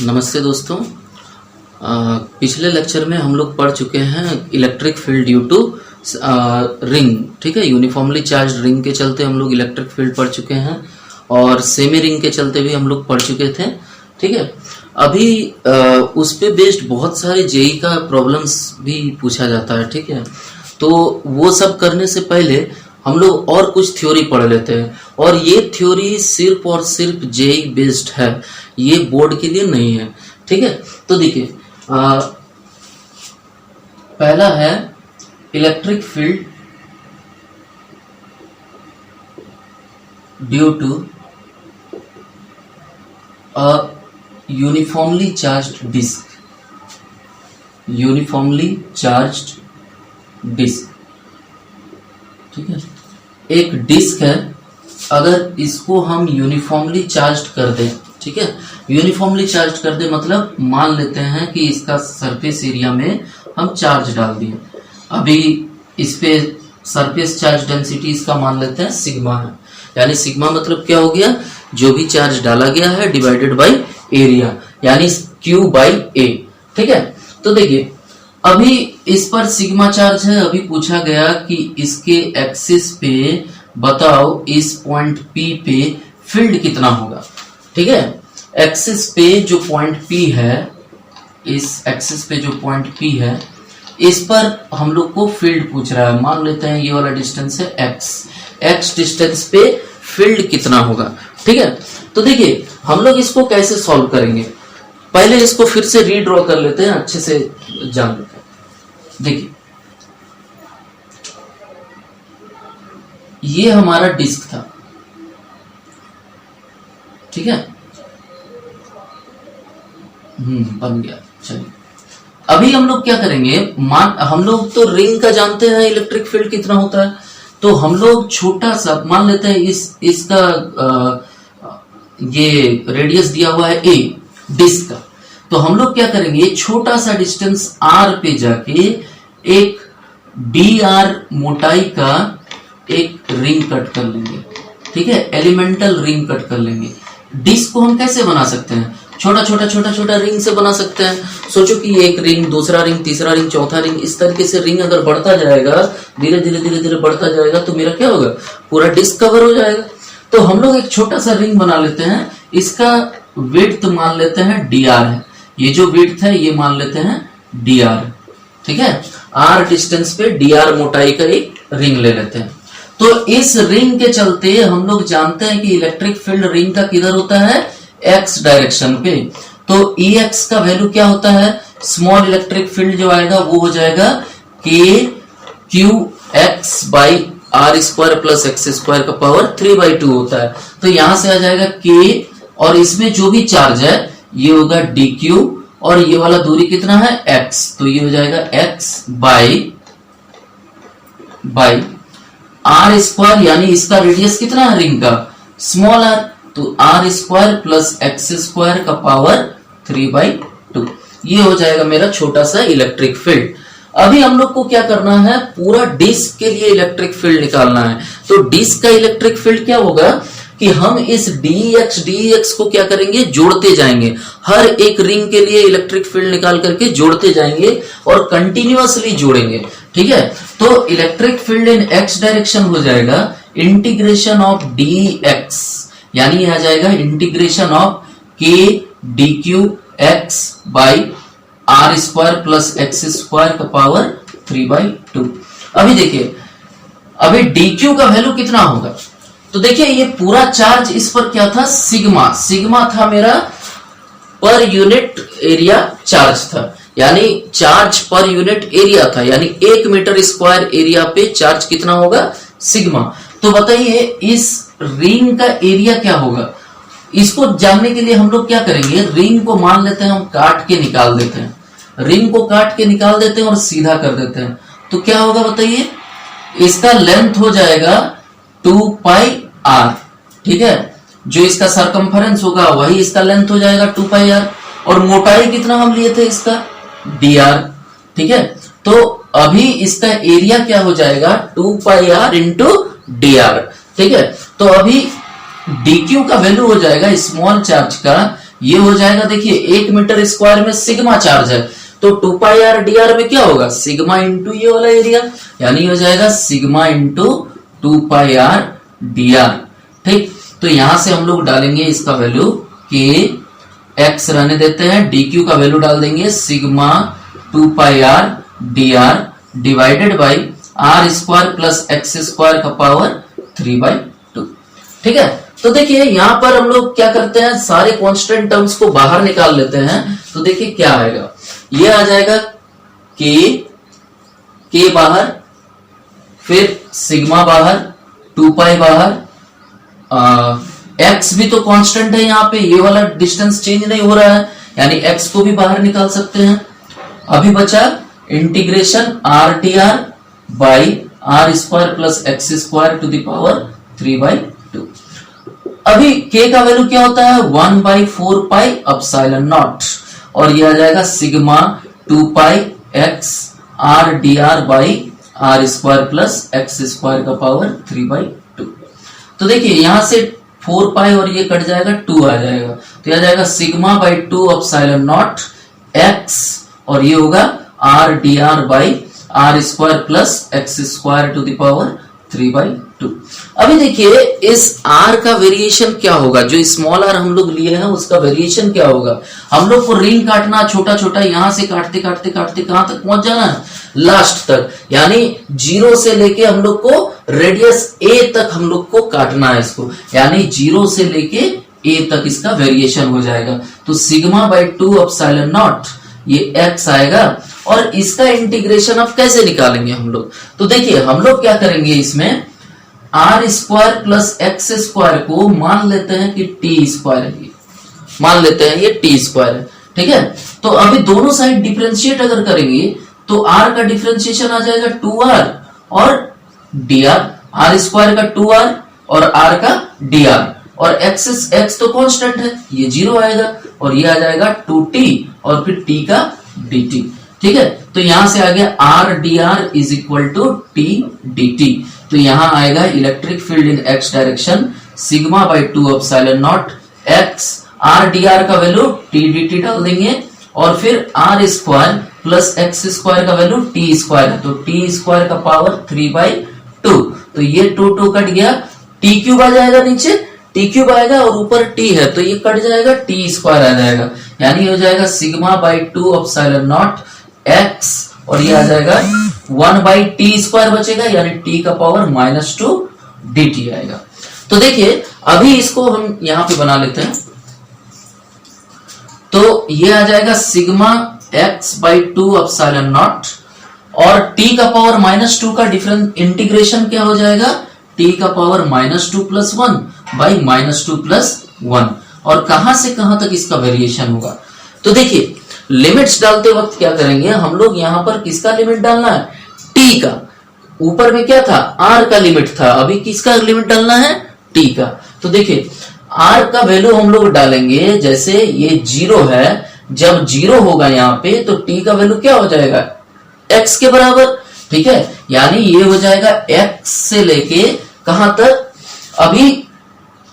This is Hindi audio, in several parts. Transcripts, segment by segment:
नमस्ते दोस्तों। पिछले लेक्चर में हम लोग पढ़ चुके हैं electric field due to ring. ठीक है, यूनिफॉर्मली चार्ज रिंग के चलते हम लोग इलेक्ट्रिक फील्ड पढ़ चुके हैं और सेमी रिंग के चलते भी हम लोग पढ़ चुके थे। ठीक है, अभी उस पे बेस्ड बहुत सारे जेई का प्रॉब्लम्स भी पूछा जाता है। ठीक है, तो वो सब करने से पहले हम लोग और कुछ थ्योरी पढ़ लेते हैं, और ये थ्योरी सिर्फ और सिर्फ जेई बेस्ड है, ये बोर्ड के लिए नहीं है। ठीक है, तो देखिए पहला है electric field due to a uniformly charged disc. Uniformly charged disc, ठीक है, एक डिस्क है, अगर इसको हम यूनिफॉर्मली चार्ज कर दें, ठीक है, यूनिफॉर्मली चार्ज कर दें मतलब मान लेते हैं कि इसका सरफेस एरिया में हम चार्ज डाल दिए। अभी इस पे सरफेस चार्ज डेंसिटी इसका मान लेते हैं सिग्मा है, यानी सिग्मा मतलब क्या हो गया, जो भी चार्ज डाला गया है डिवाइडेड बाय एरिया, यानी Q बाई A। ठीक है, तो देखिए अभी इस पर सिग्मा चार्ज है। अभी पूछा गया कि इसके एक्सिस पे बताओ इस पॉइंट P पे फील्ड कितना होगा। ठीक है, एक्सिस पे जो पॉइंट P है, इस एक्सिस पे जो पॉइंट P है, इस पर हम लोग को फील्ड पूछ रहा है। मान लेते हैं ये वाला डिस्टेंस है x डिस्टेंस पे फील्ड कितना होगा। ठीक है, तो देखिए हम लोग इसको कैसे सॉल्व करेंगे, पहले इसको फिर से रीड्रॉ कर लेते हैं, अच्छे से जान लेते हैं। देखिए ये हमारा डिस्क था, ठीक है, बन गया। चलिए अभी हम लोग क्या करेंगे, हम लोग तो रिंग का जानते हैं इलेक्ट्रिक फील्ड कितना होता है, तो हम लोग छोटा सा मान लेते हैं इसका ये रेडियस दिया हुआ है a डिस्क का, तो हम लोग क्या करेंगे, छोटा सा डिस्टेंस r पे जाके एक dr मोटाई का एक रिंग कट कर लेंगे। ठीक है, एलिमेंटल रिंग कट कर लेंगे। डिस्क को हम कैसे बना सकते हैं, छोटा छोटा रिंग से बना सकते हैं। सोचो कि एक रिंग, दूसरा रिंग, तीसरा रिंग, चौथा रिंग, इस तरीके से रिंग अगर बढ़ता जाएगा, धीरे धीरे बढ़ता जाएगा, तो मेरा क्या होगा, पूरा डिस्क कवर हो जाएगा। तो हम लोग एक छोटा सा रिंग बना लेते हैं, इसका विड्थ मान लेते हैं dr है, ये जो विड्थ है ये मान लेते हैं dr। ठीक है, r डिस्टेंस पे dr मोटाई का एक रिंग ले लेते हैं। तो इस रिंग के चलते हम लोग जानते हैं कि इलेक्ट्रिक फील्ड रिंग का किधर होता है, x डायरेक्शन पे। तो Ex का वैल्यू क्या होता है, स्मॉल इलेक्ट्रिक फील्ड जो आएगा वो हो जाएगा k q x by are square plus x square का पावर 3/2 होता है। तो यहां से आ जाएगा k, और इसमें जो भी चार्ज है ये होगा dq, और ये वाला दूरी कितना है x, तो ये हो जाएगा x बाई आर स्क्वायर, यानी इसका रेडियस कितना है रिंग का, स्मॉल r, तो r square plus x square का पावर 3/2, ये हो जाएगा मेरा छोटा सा इलेक्ट्रिक फील्ड। अभी हम लोग को क्या करना है, पूरा डिस्क के लिए इलेक्ट्रिक फील्ड निकालना है। तो डिस्क का इलेक्ट्रिक फील्ड क्या होगा कि हम इस dx को क्या करेंगे, जोड़ते जाएंगे, हर एक रिंग के लिए इलेक्ट्रिक फील्ड निकाल करके जोड़ते जाएंगे और कंटिन्यूअसली जोड़ेंगे। ठीक है, तो electric field in x direction हो जाएगा इंटीग्रेशन ऑफ dx, यानी आ जाएगा integration of k dq x by are square plus x square का पावर 3/2। अभी देखिए अभी dq का वैल्यू कितना होगा, तो देखिए ये पूरा चार्ज इस पर क्या था, सिग्मा था मेरा, पर यूनिट एरिया चार्ज था, यानी चार्ज पर यूनिट एरिया था, यानी 1 मीटर स्क्वायर एरिया पे चार्ज कितना होगा, सिग्मा। तो बताइए इस रिंग का एरिया क्या होगा, इसको जानने के लिए हम लोग क्या करेंगे, रिंग को मान लेते हैं हम काट के निकाल देते हैं, रिंग को काट के निकाल देते हैं और सीधा कर देते हैं, तो क्या होगा बताइए, इसका लेंथ हो जाएगा 2πr। ठीक है, जो इसका सरकमफेरेंस होगा वही इसका लेंथ हो जाएगा 2πr, और मोटाई कितना हम लिए थे इसका dr। ठीक है, तो अभी इसका एरिया क्या हो जाएगा 2πr इंटू dr। ठीक है, तो अभी dq का वैल्यू हो जाएगा स्मॉल चार्ज का ये हो जाएगा, देखिए 1 मीटर स्क्वायर में सिग्मा चार्ज है, तो 2 पाई आर डी आर में क्या होगा, सिग्मा इंटू ये वाला एरिया, यानी हो जाएगा sigma into 2 pi r d are. ठीक, तो यहां से हम लोग डालेंगे इसका वैल्यू के एक्स रहने देते हैं, डी क्यू का वैल्यू डाल देंगे sigma 2 pi r d r divided by are square plus x square का पावर 3/2। ठीक है, तो देखिए यहां पर हम लोग क्या करते हैं, सारे कांस्टेंट टर्म्स को बाहर निकाल लेते हैं। तो देखिए क्या आएगा, ये आ जाएगा के बाहर, फिर सिग्मा बाहर, 2 पाई बाहर, एक्स भी तो कांस्टेंट है यहाँ पे, ये वाला डिस्टेंस चेंज नहीं हो रहा है, यानी एक्स को भी बाहर निकाल सकते हैं। अभी बचा integration r d r by are square plus x square to the power 3/2। अभी k का वैल्यू क्या होता है, 1/4 पाई एप्सिलॉन नॉट, और ये आ जाएगा sigma 2 pi x r d r by are square plus x square का पावर 3/2। तो देखिए यहां से 4 पाई और ये कट जाएगा, 2 आ जाएगा, तो यह आ जाएगा sigma by 2 epsilon nought x, और ये होगा r d r by are square plus x square to the power 3/2। अभी देखिए इस r का वेरिएशन क्या होगा, जो स्मॉल r हम लोग लिए हैं उसका वेरिएशन क्या होगा। हम लोग को रिंग काटना, छोटा छोटा यहां से काटते काटते काटते कहां तक पहुंच जाना है, लास्ट तक, यानी 0 से लेके हम लोग को रेडियस a तक हम लोग को काटना है इसको, यानी 0 से लेके a तक इसका वेरिएशन हो जाएगा। तो सिग्मा बाई 2 एप्सिलॉन नॉट ये x आएगा, और इसका इंटीग्रेशन अब कैसे निकालेंगे हम लोग। तो देखिए हम लोग क्या करेंगे, इसमें r square plus x square को मान लेते हैं कि टी स्क्वायर है, मान लेते हैं ये टी स्क्वायर है। ठीक है, तो अभी दोनों साइड डिफरेंशिएट अगर करेंगे तो आर का डिफरेंशिएशन आ जाएगा 2r और dr, आर स्क्वायर का 2r और r का dr, और x तो कांस्टेंट है, ये 0 आएगा, और ये आ जाएगा 2t और फिर t का dt। ठीक है, तो यहां से आ गया r d r is equal to t d t. तो यहां आएगा electric field in x direction sigma by 2 epsilon nought x, r d r का वैल्यू टी डी टी डाल देंगे, और फिर r square plus x square का वैल्यू टी स्क्वायर है, तो टी स्क्वायर का पावर 3/2। तो ये 2 कट गया, टी क्यूब आ जाएगा नीचे, टी क्यूब आएगा और ऊपर टी है तो ये कट जाएगा, टी स्क्वायर आ जाएगा, यानी हो जाएगा sigma by 2 epsilon nought x, और ये आ जाएगा 1/t स्क्वायर बचेगा, यानी t का पावर -2 dt आएगा। तो देखिए अभी इसको हम यहां पे बना लेते हैं, तो ये आ जाएगा sigma x by 2 epsilon not, और t का पावर -2 का डिफरेंस इंटीग्रेशन क्या हो जाएगा, t का पावर -2 + 1 बाई -2 + 1, और कहां से कहां तक इसका वेरिएशन होगा। तो देखिए लिमिट्स डालते वक्त क्या करेंगे हम लोग, यहां पर किसका लिमिट डालना है, t का, ऊपर में क्या था r का लिमिट था, अभी किसका लिमिट डालना है, t का। तो देखिए r का वैल्यू हम लोग डालेंगे, जैसे ये 0 है, जब 0 होगा यहाँ पे तो t का वैल्यू क्या हो जाएगा, x के बराबर। ठीक है, यानी ये हो जाएगा x से लेके कहां तक, अभी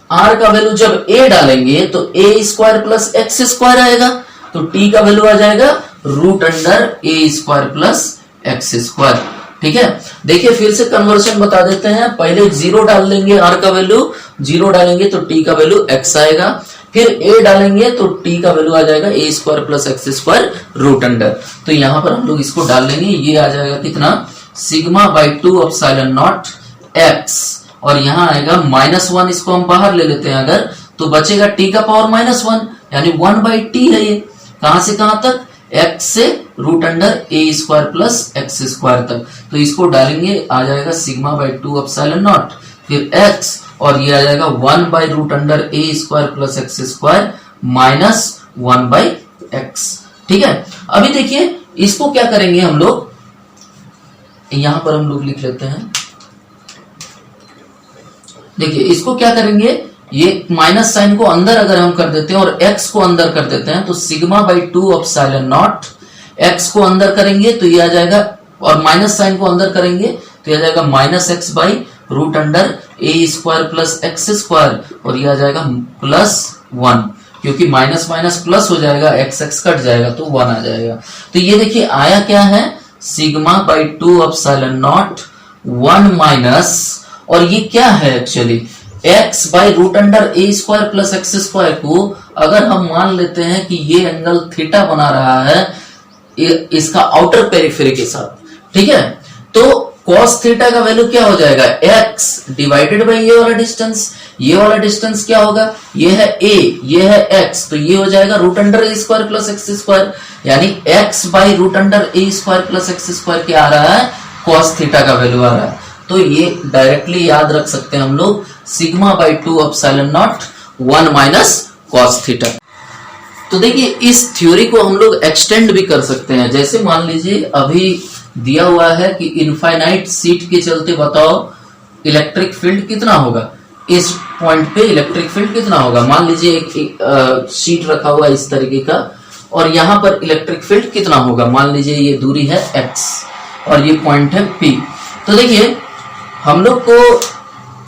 r का वैल्यू जब a डालेंगे तो a square plus x square आएगा, तो t का वैल्यू आ जाएगा √a² प्लस एक्स स्क्वायर। ठीक है, देखिए फिर से कन्वर्शन बता देते हैं, पहले 0 डाल लेंगे, r का वैल्यू 0 डालेंगे तो t का वैल्यू x आएगा, फिर a डालेंगे तो t का वैल्यू आ जाएगा a² प्लस x²√। तो यहां पर हम लोग इसको डाल लेंगे, ये आ जाएगा कितना, sigma by 2 epsilon not x, और यहां आएगा -1, इसको हम बाहर ले लेते हैं अगर, तो बचेगा t का पावर -1, यानी 1/t है ये, कहां से कहां तक, x से √a² प्लस x² तक। तो इसको डालेंगे, आ जाएगा सिग्मा बाई 2 एप्सिलॉन नॉट, फिर x, और ये आ जाएगा 1/√a² plus x² minus 1/x। ठीक है, अभी देखिए इसको क्या करेंगे हम लोग, यहां पर हम लोग लिख लेते हैं, देखिए इसको क्या करेंगे, ये माइनस साइन को अंदर अगर हम कर देते हैं और x को अंदर कर देते हैं, तो sigma by 2 epsilon not, x को अंदर करेंगे तो ये आ जाएगा, और माइनस साइन को अंदर करेंगे तो ये आ जाएगा -x by √a² plus x², और ये आ जाएगा +1। क्योंकि माइनस माइनस प्लस हो जाएगा, एक्स एक्स कट जाएगा तो 1 आ जाएगा। तो ये देखिए आया क्या है, sigma by 2 epsilon nought 1 minus, और ये क्या है actually x by root under a square plus x square को अगर हम मान लेते हैं कि ये एंगल थीटा बना रहा है इसका आउटर पेरिफेरी के साथ, ठीक है, तो cos थीटा का वैल्यू क्या हो जाएगा, x डिवाइडेड बाई ये वाला डिस्टेंस, ये वाला डिस्टेंस क्या होगा, ये है a, ये है x, तो ये हो जाएगा root under a square plus x square, यानी x by root under a square plus x square क्या आ रहा है, cos थीटा का वैल्यू आ रहा है। तो ये डायरेक्टली याद रख सकते हैं हम लोग, sigma by 2 epsilon nought 1 minus cos theta. तो देखिए इस थ्योरी को हम लोग एक्सटेंड भी कर सकते हैं, जैसे मान लीजिए अभी दिया हुआ है कि इनफाइनाइट सीट के चलते बताओ इलेक्ट्रिक फील्ड कितना होगा, इस पॉइंट पे इलेक्ट्रिक फील्ड कितना होगा। मान लीजिए एक शीट रखा हुआ इस तरीके का और यहां पर इलेक्ट्रिक फील्ड कितना होगा, मान लीजिए ये दूरी है x और ये पॉइंट है P। तो देखिए हम लोग को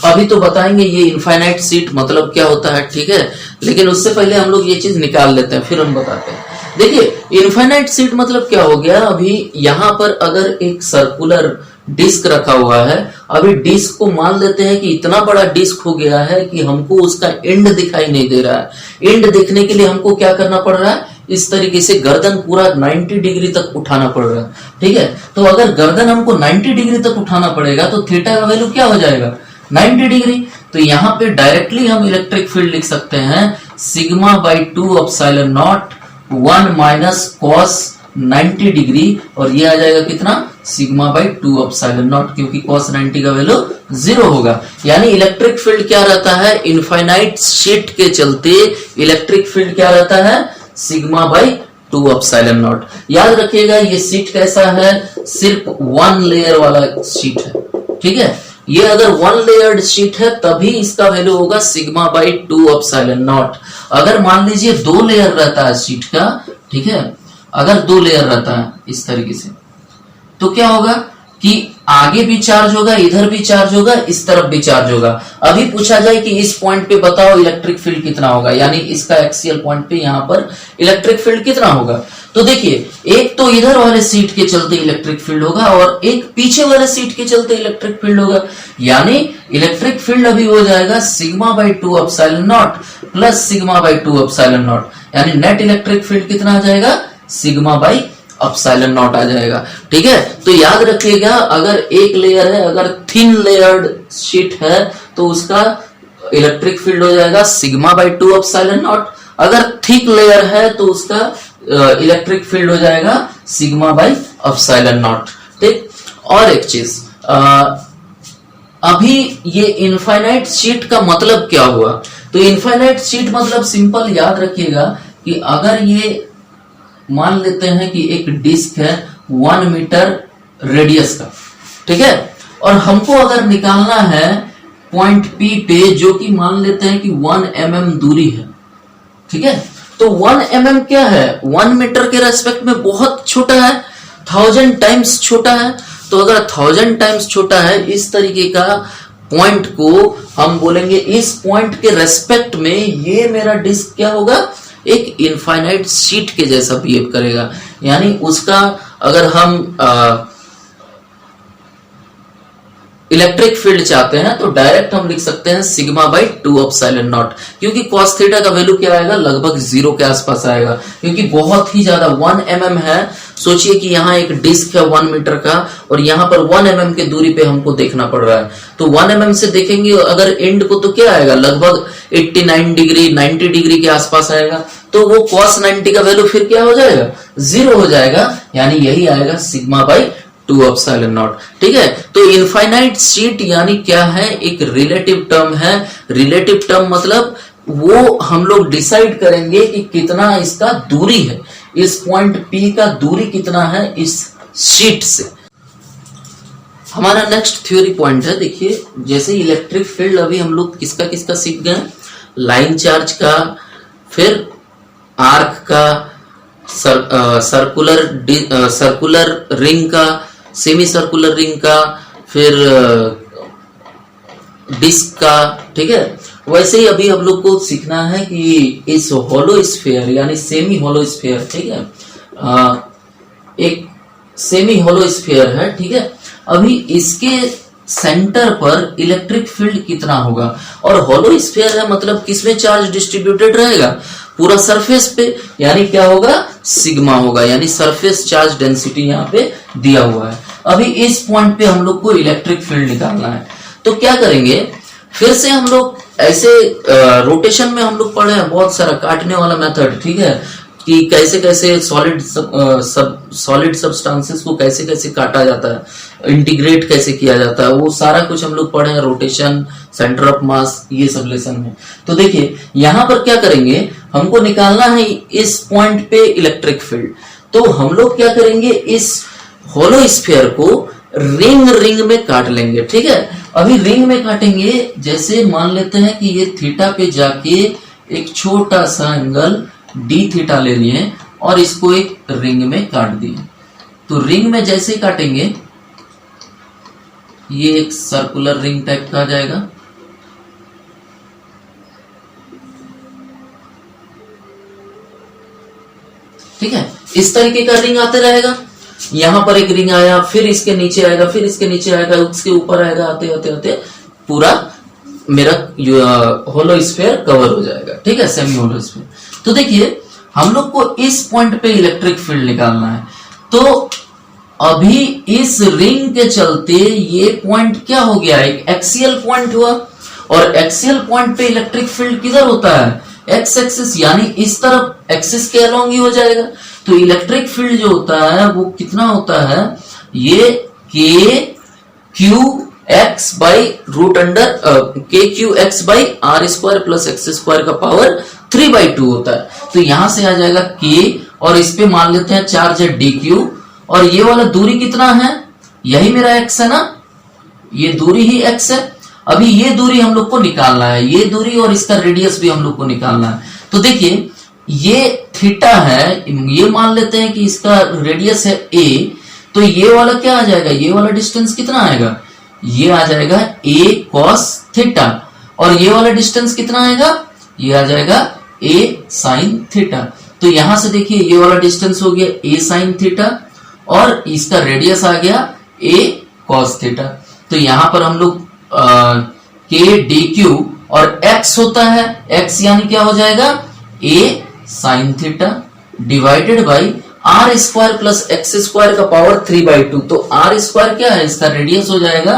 अभी तो बताएंगे ये इनफाइनाइट सीट मतलब क्या होता है, ठीक है, लेकिन उससे पहले हम लोग ये चीज निकाल लेते हैं फिर हम बताते हैं। देखिए इनफाइनाइट सीट मतलब क्या हो गया, अभी यहां पर अगर एक सर्कुलर डिस्क रखा हुआ है, अभी डिस्क को मान लेते हैं कि इतना बड़ा डिस्क हो गया है कि हमको उसका एंड दिखाई नहीं दे रहा है। एंड देखने के लिए हमको क्या करना पड़ रहा है, इस तरीके से गर्दन पूरा 90 डिग्री तक उठाना पड़ रहा है, ठीक है। तो अगर गर्दन हमको 90 डिग्री तक उठाना पड़ेगा तो थीटा का वैल्यू क्या हो जाएगा, 90 डिग्री। तो यहाँ पे डायरेक्टली हम इलेक्ट्रिक फील्ड लिख सकते हैं sigma by 2 epsilon nought 1 minus cos 90 degree, और ये आ जाएगा कितना, सिग्मा बाई 2 एप्सिलॉन नॉट, क्योंकि cos 90 का वैल्यू 0 होगा। यानी इलेक्ट्रिक फील्ड क्या रहता है, इनफाइनाइट शीट के चलते इलेक्ट्रिक फील्ड क्या रहता है, सिग्मा बाई 2 एप्सिलॉन नॉट। याद रखिएगा ये शीट कैसा है, सिर्फ 1 लेयर वाला शीट है, ठीक है। ये अगर 1 लेयर्ड शीट है तभी इसका वैल्यू होगा सिग्मा बाई 2 एप्सिलॉन नॉट। अगर मान लीजिए 2 लेयर रहता है शीट का, ठीक है, अगर 2 लेयर रहता है इस तरीके से, तो क्या होगा कि आगे भी चार्ज होगा, इधर भी चार्ज होगा, इस तरफ भी चार्ज होगा। अभी पूछा जाए कि इस पॉइंट पे बताओ इलेक्ट्रिक फील्ड कितना होगा, यानी इसका एक्सियल पॉइंट पे यहां पर इलेक्ट्रिक फील्ड कितना होगा। तो देखिए एक तो इधर वाले सीट के चलते इलेक्ट्रिक फील्ड होगा और एक पीछे वाले सीट के चलते इलेक्ट्रिक फील्ड होगा, यानी इलेक्ट्रिक फील्ड अभी हो जाएगा sigma by 2 epsilon not plus sigma by 2 epsilon not, यानी नेट इलेक्ट्रिक फील्ड कितना आ जाएगा, सिग्मा बाई एप्सिलॉन नॉट आ जाएगा, ठीक है। तो याद रखिएगा अगर एक लेयर है, अगर थिन लेयर्ड शीट है तो उसका इलेक्ट्रिक फील्ड हो जाएगा सिग्मा बाई 2 एप्सिलॉन नॉट, अगर थिक लेयर है तो उसका इलेक्ट्रिक फील्ड हो जाएगा सिग्मा बाई एप्सिलॉन नॉट, ठीक। और एक चीज अभी ये इनफाइनाइट शीट का मतलब क्या हुआ, तो इनफाइनाइट शीट मतलब सिंपल याद रखिएगा कि अगर ये मान लेते हैं कि एक डिस्क है 1 मीटर रेडियस का, ठीक है, और हमको अगर निकालना है पॉइंट P पे जो कि मान लेते हैं कि 1 mm दूरी है, ठीक है, तो 1 mm क्या है, 1 मीटर के रेस्पेक्ट में बहुत छोटा है, 1000 टाइम्स छोटा है। तो अगर 1000 टाइम्स छोटा है इस तरीके का पॉइंट को हम बोलेंगे इस पॉइंट के रेस्पेक्ट में ये मेरा डिस्क क्या होगा, एक इनफाइनाइट शीट के जैसा बिहेव करेगा। यानी उसका अगर हम इलेक्ट्रिक फील्ड चाहते हैं तो डायरेक्ट हम लिख सकते हैं सिग्मा बाई 2 एप्सिलॉन नॉट, क्योंकि cos थीटा का वैल्यू क्या आएगा, लगभग 0 के आसपास आएगा, क्योंकि बहुत ही ज्यादा 1 mm है। सोचिए कि यहाँ एक डिस्क है 1 मीटर का और यहाँ पर 1 mm के दूरी पे हमको देखना पड़ रहा है, तो 1 mm से देखेंगे अगर एंड को तो क्या आएगा, लगभग 89 डिग्री 90 डिग्री के आसपास आएगा, तो वो cos 90 का वैल्यू फिर क्या हो जाएगा, 0 हो जाएगा, यानी यही आएगा सिग्मा बाई 2 एप्सिलॉन नॉट, ठीक है। तो इनफाइनाइट शीट यानी क्या है, एक रिलेटिव टर्म है। रिलेटिव टर्म मतलब वो हम लोग डिसाइड करेंगे कि कितना इसका दूरी है, इस पॉइंट P का दूरी कितना है इस शीट से। हमारा नेक्स्ट थ्योरी पॉइंट है, देखिए जैसे इलेक्ट्रिक फील्ड अभी हम लोग किसका किसका सीख गए, लाइन चार्ज का, फिर आर्क का, सर्कुलर रिंग का, सेमी सर्कुलर रिंग का, फिर डिस्क का, ठीक है। वैसे ही अभी हम लोग को सीखना है कि इस होलो स्फीयर यानी सेमी होलो स्फीयर, ठीक है, एक सेमी होलो स्फीयर है, ठीक है। अभी इसके सेंटर पर इलेक्ट्रिक फील्ड कितना होगा, और होलो स्फीयर है मतलब किसमें चार्ज डिस्ट्रीब्यूटेड रहेगा, पूरा सरफेस पे, यानी क्या होगा, सिग्मा होगा, यानी सरफेस चार्ज डेंसिटी यहाँ पे दिया हुआ है। अभी इस पॉइंट पे हम लोग को इलेक्ट्रिक फील्ड निकालना है, तो क्या करेंगे, फिर से हम लोग ऐसे रोटेशन में हम लोग पढ़े हैं बहुत सारा काटने वाला मेथड, ठीक है, कि कैसे कैसे सॉलिड सब्सटेंसेस को कैसे कैसे काटा जाता है, इंटीग्रेट कैसे किया जाता है, वो सारा कुछ हम लोग पढ़े हैं, रोटेशन, सेंटर ऑफ मास, ये सब लेसन में। तो देखिए यहां पर क्या करेंगे, हमको निकालना है इस पॉइंट पे इलेक्ट्रिक फील्ड। तो हम लोग क्या करेंगे, इस होलो स्फीयर को रिंग रिंग में काट लेंगे, ठीक है। अभी रिंग में काटेंगे, जैसे मान लेते हैं कि ये थीटा पे जाके एक छोटा सा एंगल डी थीटा ले लिए और इसको एक रिंग में काट दिए। तो रिंग में जैसे काटेंगे ये एक सर्कुलर रिंग टाइप का आ जाएगा, ठीक है। इस तरीके का रिंग आते रहेगा, यहां पर एक रिंग आया, फिर इसके नीचे आएगा, फिर इसके नीचे आएगा, उसके ऊपर आएगा, आते आते आते पूरा मेरा होलो स्फीयर कवर हो जाएगा, ठीक है, सेमी होलो स्फीयर। तो देखिए हम लोग को इस पॉइंट पे इलेक्ट्रिक फील्ड निकालना है, तो अभी इस रिंग के चलते ये पॉइंट क्या हो गया, एक एक्सियल पॉइंट हुआ, और एक्सियल पॉइंट पे इलेक्ट्रिक फील्ड किधर होता है, एक्स एक्सिस, यानी इस तरफ एक्सिस के अलोंग ही हो जाएगा। तो इलेक्ट्रिक फील्ड जो होता है वो कितना होता है, ये K Q x by root under के Q x by are square plus x square का पावर 3/2 होता है। तो यहां से आ जाएगा के, और इस पे मान लेते हैं चार्ज है डी क्यू, और ये वाला दूरी कितना है, यही मेरा एक्स है ना, ये दूरी ही एक्स है। अभी ये दूरी हम लोग को निकालना है, ये दूरी और इसका रेडियस भी हम लोग को निकालना है। तो देखिए ये थीटा है, ये मान लेते हैं कि इसका रेडियस है ए, तो ये वाला क्या आ जाएगा, ये वाला डिस्टेंस कितना आएगा, ये आ जाएगा ए कॉस थीटा, और ये वाला डिस्टेंस कितना आएगा, ये आ जाएगा ए साइन थीटा। तो यहां से देखिए ये वाला डिस्टेंस हो गया ए साइन थीटा, और इसका रेडियस आ गया ए कॉस थीटा। तो यहां पर हम लोग के डी क्यू और एक्स होता है, एक्स यानी क्या हो जाएगा, A sine theta divided by are square plus x square का पावर 3/2। तो आर स्क्वायर क्या है, इसका रेडियस हो जाएगा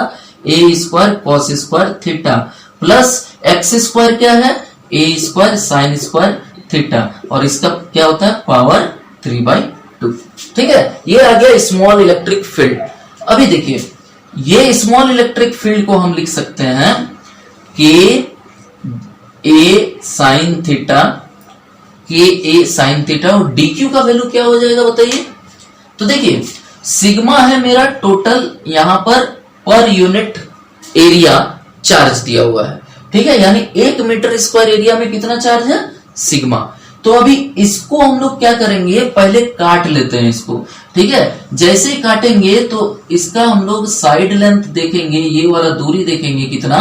A square cos square theta, plus x square क्या है, ए स्क्वायर साइन स्क्वायर थीटा, और इसका क्या होता है, पावर 3/2, ठीक है। ये आ गया स्मॉल इलेक्ट्रिक फील्ड। अभी देखिए ये स्मॉल इलेक्ट्रिक फील्ड को हम लिख सकते हैं के ए साइन थीटा, के ए साइन थीटा, और डी क्यू का वैल्यू क्या हो जाएगा बताइए। तो देखिए सिग्मा है मेरा टोटल यहां पर यूनिट एरिया चार्ज दिया हुआ है, ठीक है, यानी 1 मीटर स्क्वायर एरिया में कितना चार्ज है, सिग्मा। तो अभी इसको हम लोग क्या करेंगे, पहले काट लेते हैं इसको, ठीक है। जैसे ही काटेंगे तो इसका हम लोग साइड लेंथ देखेंगे, ये वाला दूरी देखेंगे कितना,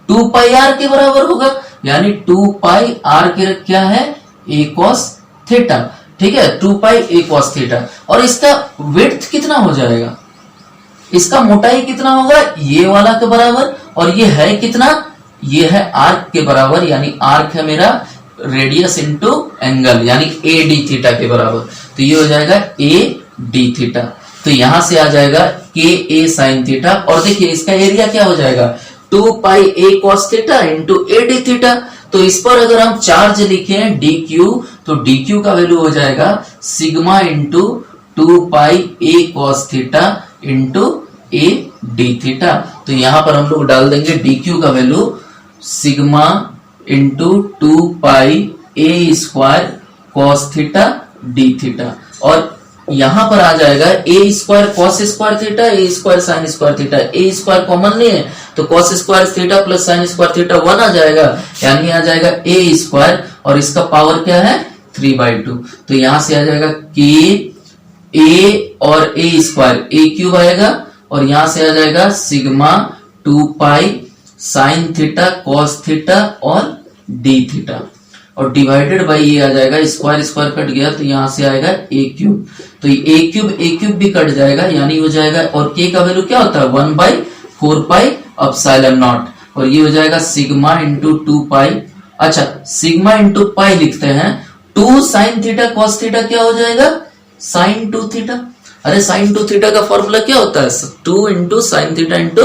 2 पाई आर के बराबर होगा, यानी 2 पाई आर के क्या है, ए कॉस थीटा, ठीक है, 2 पाई ए कॉस थीटा। और इसका विड्थ कितना हो जाएगा, इसका मोटाई कितना होगा, ये वाला के बराबर, और ये है कितना, ये है आर्क के बराबर, यानी आर्क है मेरा रेडियस इंटू एंगल, यानी ए डी थीटा के बराबर। तो ये हो जाएगा ए डी थीटा। तो यहां से आ जाएगा के ए साइन थीटा, और देखिए इसका एरिया क्या हो जाएगा, 2 pi A cos theta into A D theta. तो इस पर अगर हम चार्ज लिखें डी क्यू, तो डी क्यू का वैल्यू हो जाएगा sigma into 2 pi A cos theta into A D theta. तो यहां पर हम लोग डाल देंगे डी क्यू का value sigma into 2 pi A square cos theta D theta, और यहां पर आ जाएगा A square cos square theta, A square sine square theta, A square common नहीं है तो cos square theta plus sign square theta 1 आ जाएगा, यानी आ जाएगा ए स्क्वायर, और इसका पावर क्या है 3/2। तो यहां से आ जाएगा के ए और ए स्क्वायर, ए क्यूब आएगा, और यहां से आ जाएगा sigma 2 pi sine theta cos theta और डी थीटा, और डिवाइडेड बाई ये आ जाएगा, स्क्वायर स्क्वायर कट गया तो यहां से आएगा ए क्यूब, तो ए क्यूब भी कट जाएगा, यानी हो जाएगा, और के का वैल्यू क्या होता है 1/4 पाई एप्सिलॉन नॉट, और ये हो जाएगा सिग्मा इंटू 2 पाई। अच्छा, सिग्मा इंटू पाई लिखते हैं, 2 साइन थीटा कॉस थीटा क्या हो जाएगा साइन 2 थीटा। अरे साइन 2 थीटा का फॉर्मूला क्या होता है 2 into sine theta into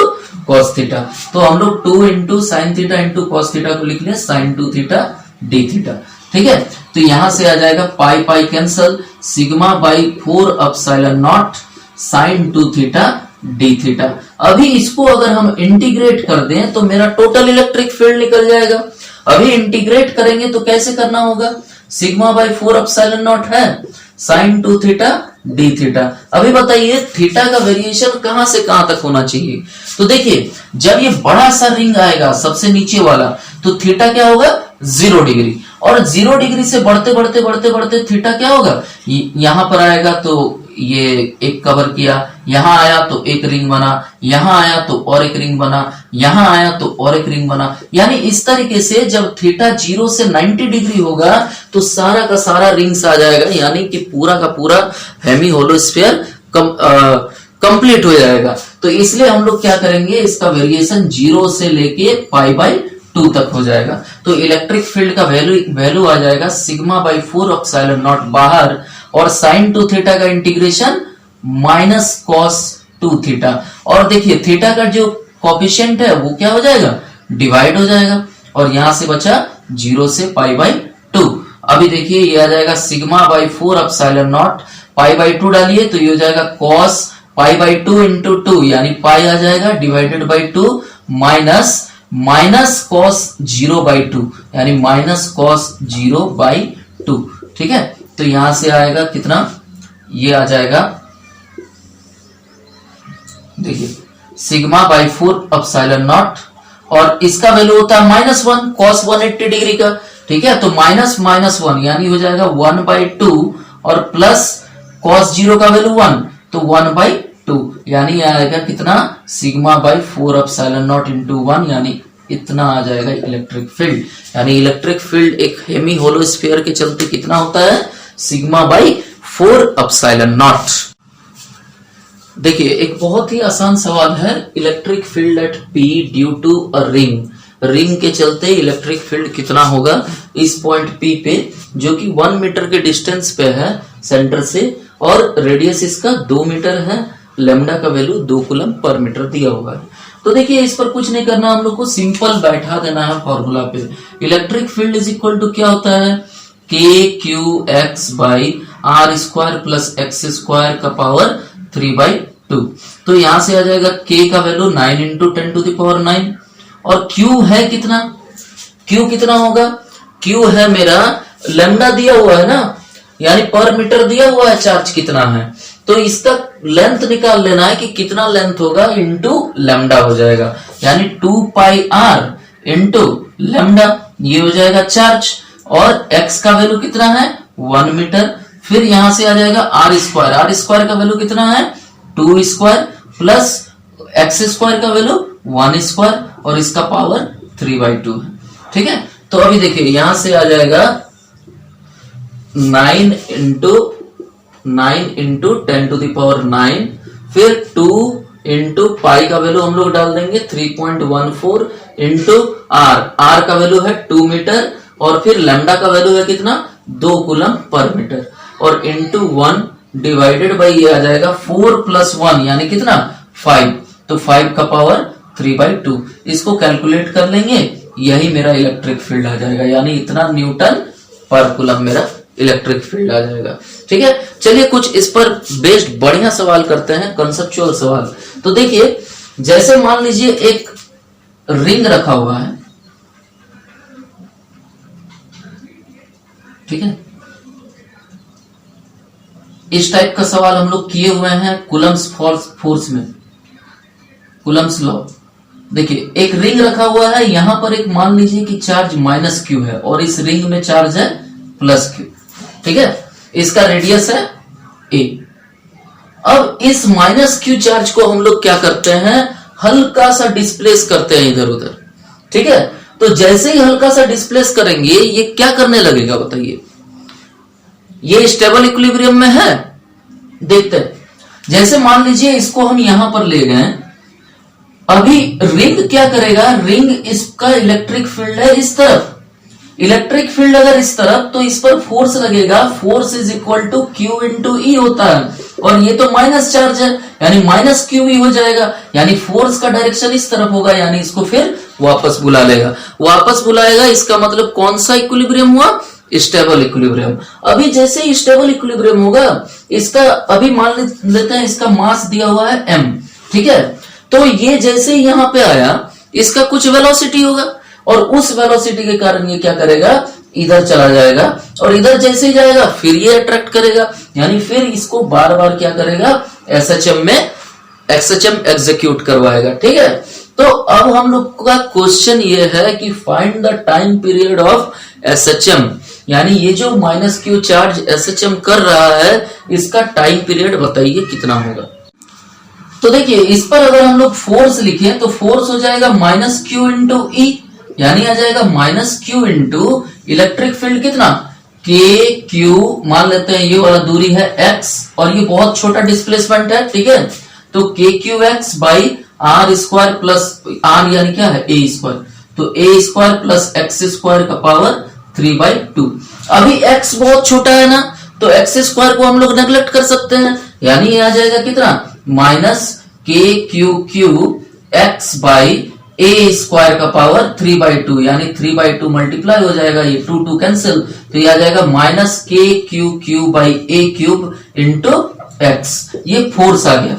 cos theta, तो हम लोग 2 into sine theta into cos theta को लिख लिया साइन 2 थीटा डी थीटा। ठीक है, तो यहां से आ जाएगा pi pi cancel, sigma by 4 epsilon not sine 2 theta D theta. अभी इसको अगर हम इंटीग्रेट कर दें तो मेरा टोटल इलेक्ट्रिक फील्ड निकल जाएगा। अभी इंटीग्रेट करेंगे तो कैसे करना होगा, सिग्मा बाई 4 एप्सिलॉन नॉट है साइन 2 थीटा डी थीटा। अभी बताइए थीटा का वेरिएशन कहां से कहां तक होना चाहिए, तो देखिए जब ये बड़ा सा रिंग आएगा सबसे नीचे वाला तो थीटा क्या होगा 0 डिग्री, और 0 डिग्री से बढ़ते बढ़ते बढ़ते बढ़ते थीटा क्या होगा, यहां पर आएगा तो ये एक कवर किया, यहां आया तो एक रिंग बना, यहां आया तो और एक रिंग बना, यहां आया तो और एक रिंग बना, यानी इस तरीके से जब थीटा 0 से 90 डिग्री होगा तो सारा का सारा रिंग्स आ जाएगा, यानी कि पूरा का पूरा हेमी होलोस्फीयर कंप्लीट हो जाएगा। तो इसलिए हम लोग क्या करेंगे, इसका वेरिएशन 0 से लेके π/2 तक हो जाएगा, तो इलेक्ट्रिक फील्ड का वैल्यू आ जाएगा सिग्मा बाई 4 एप्सिलॉन नॉट बाहर, और साइन 2 थीटा का इंटीग्रेशन माइनस कॉस 2 थीटा, और देखिए थीटा का जो कोफिशिएंट है वो क्या हो जाएगा डिवाइड हो जाएगा, और यहां से बचा 0 से π/2। अभी देखिए ये आ जाएगा सिग्मा बाई 4 एप्सिलॉन नॉट, π/2 डालिए तो ये हो जाएगा कॉस π/2 इंटू 2, यानी पाई आ जाएगा डिवाइडेड बाई 2 माइनस कॉस 0/2, यानी माइनस कॉस 0/2। ठीक है, तो यहां से आएगा कितना, ये आ जाएगा देखिए सिग्मा बाई 4 एप्सिलॉन नॉट, और इसका वैल्यू होता है -1 कॉस 180 डिग्री का। ठीक है, तो माइनस 1 यानी हो जाएगा 1/2, और प्लस कॉस 0 का वैल्यू 1 तो 1/2, यानी आएगा कितना sigma by 4 epsilon not into 1, यानी इतना आ जाएगा इलेक्ट्रिक फील्ड। यानी इलेक्ट्रिक फील्ड एक हेमी होलोस्फीयर के चलते कितना होता है सिग्मा बाई 4 एप्सिलॉन नॉट। देखिए एक बहुत ही आसान सवाल है, electric field at P due to a ring के चलते इलेक्ट्रिक फील्ड कितना होगा इस पॉइंट P पे, जो कि 1 मीटर के डिस्टेंस पे है सेंटर से, और रेडियस इसका 2 मीटर है, लेमडा का वैल्यू 2 कूलम पर मीटर दिया हुआ है। तो देखिए इस पर कुछ नहीं करना, हम लोग को सिंपल बैठा देना है फॉर्मूला पे। Electric field is equal to क्या होता है KQX by are square plus x square का पावर 3/2। तो यहां से आ जाएगा K का वैल्यू 9 इंटू 10⁹, और Q है कितना, Q कितना होगा, Q है मेरा लेमडा दिया हुआ है ना, यानी पर मीटर दिया हुआ है चार्ज कितना है, तो इसका लेंथ निकाल लेना है कि कितना लेंथ होगा इंटू लेमडा हो जाएगा, यानी 2πr इंटू लेमडा, ये हो जाएगा चार्ज, और x का वैल्यू कितना है 1 मीटर, फिर यहां से आ जाएगा आर स्क्वायर का वैल्यू कितना है 2 स्क्वायर प्लस एक्स स्क्वायर का वैल्यू 1 स्क्वायर, और इसका पावर 3/2 है। ठीक है, तो अभी देखिए यहां से आ जाएगा 9 इंटू 10⁹, फिर 2 इंटू पाई का वैल्यू हम लोग डाल देंगे 3.14 इंटू आर का वैल्यू है 2 मीटर, और फिर लेमडा का वैल्यू है कितना 2 कूलम पर मीटर, और इंटू 1 डिवाइडेड बाई ये आ जाएगा 4 + 1 यानी कितना 5, तो 5 का पावर 3/2। इसको कैलकुलेट कर लेंगे, यही मेरा इलेक्ट्रिक फील्ड आ जाएगा, यानी इतना न्यूटन पर कूलम मेरा इलेक्ट्रिक फील्ड आ जाएगा। ठीक है, चलिए कुछ इस पर बेस्ड बढ़िया सवाल करते हैं, कंसेप्चुअल सवाल। तो देखिए जैसे मान लीजिए एक रिंग रखा हुआ है, ठीक है, इस टाइप का सवाल हम लोग किए हुए हैं कूलम्स फोर्स में, कूलम्स लॉ। देखिए एक रिंग रखा हुआ है, यहां पर एक मान लीजिए कि चार्ज -q है, और इस रिंग में चार्ज है +q। ठीक है, इसका रेडियस है a। अब इस -q चार्ज को हम लोग क्या करते हैं, हल्का सा डिस्प्लेस करते हैं इधर उधर। ठीक है। तो जैसे ही हल्का सा डिस्प्लेस करेंगे ये क्या करने लगेगा बताइए, ये स्टेबल इक्विलिब्रियम में है। देखते हैं, जैसे मान लीजिए इसको हम यहां पर ले गए, अभी रिंग क्या करेगा, रिंग इसका इलेक्ट्रिक फील्ड है इस तरफ, इलेक्ट्रिक फील्ड अगर इस तरफ तो इस पर फोर्स लगेगा, force is equal to Q into E होता है, और ये तो माइनस चार्ज है यानी माइनस क्यू ई हो जाएगा, यानी फोर्स का डायरेक्शन इस तरफ होगा, यानी इसको फिर वापस बुला लेगा, वापस बुलाएगा। इसका मतलब कौन सा इक्विलिब्रियम हुआ, स्टेबल इक्विलिब्रियम। अभी जैसे ही स्टेबल इक्विलिब्रियम होगा, इसका अभी मान लेते हैं इसका मास दिया हुआ है m, ठीक है। तो ये जैसे ही यहां पे आया इसका कुछ वेलोसिटी होगा, और उस वेलोसिटी के कारण ये क्या करेगा, इधर चला जाएगा, और इधर जैसे ही जाएगा फिर ये अट्रैक्ट करेगा, यानी फिर इसको बार बार क्या करेगा, एसएचएम में एक्सएचएम एग्जीक्यूट करवाएगा, ठीक है। तो अब हम लोग का क्वेश्चन ये है कि find the time period of SHM, यानी ये जो माइनस क्यू चार्ज एसएचएम कर रहा है इसका टाइम पीरियड बताइए कितना होगा। तो देखिए इस पर अगर हम लोग फोर्स लिखें तो फोर्स हो जाएगा माइनस क्यू इंटू ई, यानी आ जाएगा minus Q into electric field कितना, के क्यू, मान लेते हैं ये वाला दूरी है x और ये बहुत छोटा डिस्प्लेसमेंट है, ठीक है। तो k Q x by are square plus r यानी क्या है ए स्क्वायर, तो a square plus x square का पावर 3/2। अभी x बहुत छोटा है ना, तो एक्स स्क्वायर को हम लोग नेग्लेक्ट कर सकते हैं, यानी ये आ जाएगा कितना, माइनस के Q Q x by A square का पावर 3/2, यानी 3/2 मल्टीप्लाई हो जाएगा, ये 2 कैंसिल, तो ये आ जाएगा माइनस के Q Q by A cube into x. ये फोर्स आ गया,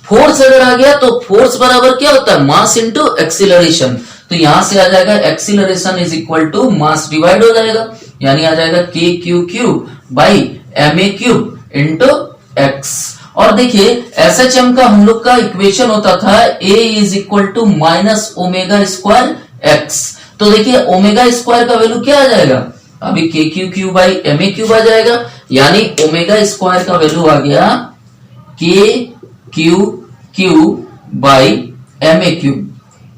फोर्स अगर आ गया तो फोर्स बराबर क्या होता है, मास इंटू एक्सीलरेशन, तो यहां से आ जाएगा acceleration is equal to mass divide हो जाएगा, यानी आ जाएगा k Q Q by M A cube into x. और देखिए एसएचएम का हम लोग का इक्वेशन होता था A is equal to minus omega square X, तो देखिए ओमेगा स्क्वायर का वैल्यू क्या आ जाएगा, अभी K Q Q by M A cube आ जाएगा, यानी ओमेगा स्क्वायर का वैल्यू आ गया K Q Q by M A cube,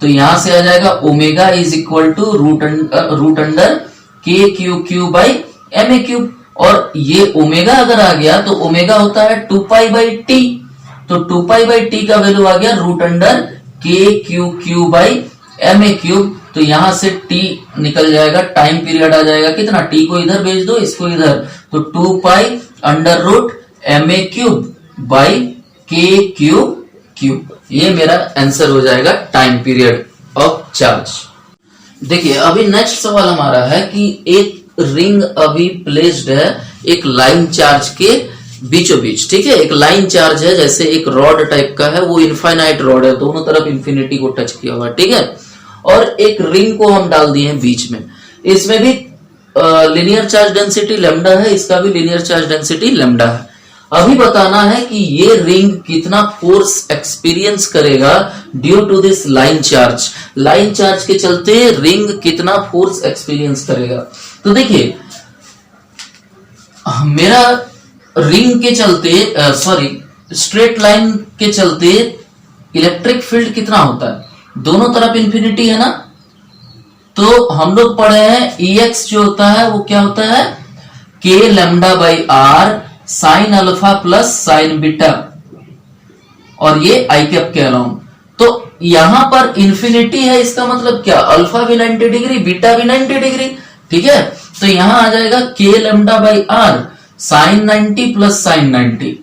तो यहां से आ जाएगा omega is equal to root under के Q Q by M A cube, और ये ओमेगा अगर आ गया तो ओमेगा होता है 2π/t, तो 2π/t का वैल्यू आ गया रूट अंडर के Q Q by M A cube, तो यहां से t निकल जाएगा, टाइम पीरियड आ जाएगा कितना, t को इधर भेज दो इसको इधर, तो 2π एम ए क्यूब बाई के क्यू क्यूब, ये मेरा आंसर हो जाएगा टाइम पीरियड ऑफ चार्ज। देखिए अभी नेक्स्ट सवाल हमारा है कि एक रिंग अभी प्लेस्ड है एक लाइन चार्ज के बीचों बीच, ठीक है, एक लाइन चार्ज है, जैसे एक रॉड टाइप का है, वो इनफाइनाइट रॉड है, दोनों तरफ इंफिनिटी को टच किया हुआ, ठीक है, और एक रिंग को हम डाल दिए हैं बीच में, इसमें भी लिनियर चार्ज डेंसिटी लैम्डा है, इसका भी लिनियर चार्ज डेंसिटी लैम्डा है। अभी बताना है कि ये रिंग कितना फोर्स एक्सपीरियंस करेगा due to this line charge, line charge के चलते रिंग कितना फोर्स एक्सपीरियंस करेगा। तो देखिए मेरा रिंग के चलते स्ट्रेट लाइन के चलते इलेक्ट्रिक फील्ड कितना होता है, दोनों तरफ इंफिनिटी है ना, तो हम लोग पढ़े हैं EX जो होता है वो क्या होता है, k lambda by r sine alpha plus sine beta, और ये आई कैप के अलाउंड, तो यहां पर इंफिनिटी है, इसका मतलब क्या, अल्फा भी 90 डिग्री बीटा भी 90 डिग्री, ठीक है, तो यहां आ जाएगा k lambda by r sine 90 plus sine 90,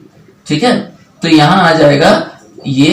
ठीक है, तो यहां आ जाएगा ये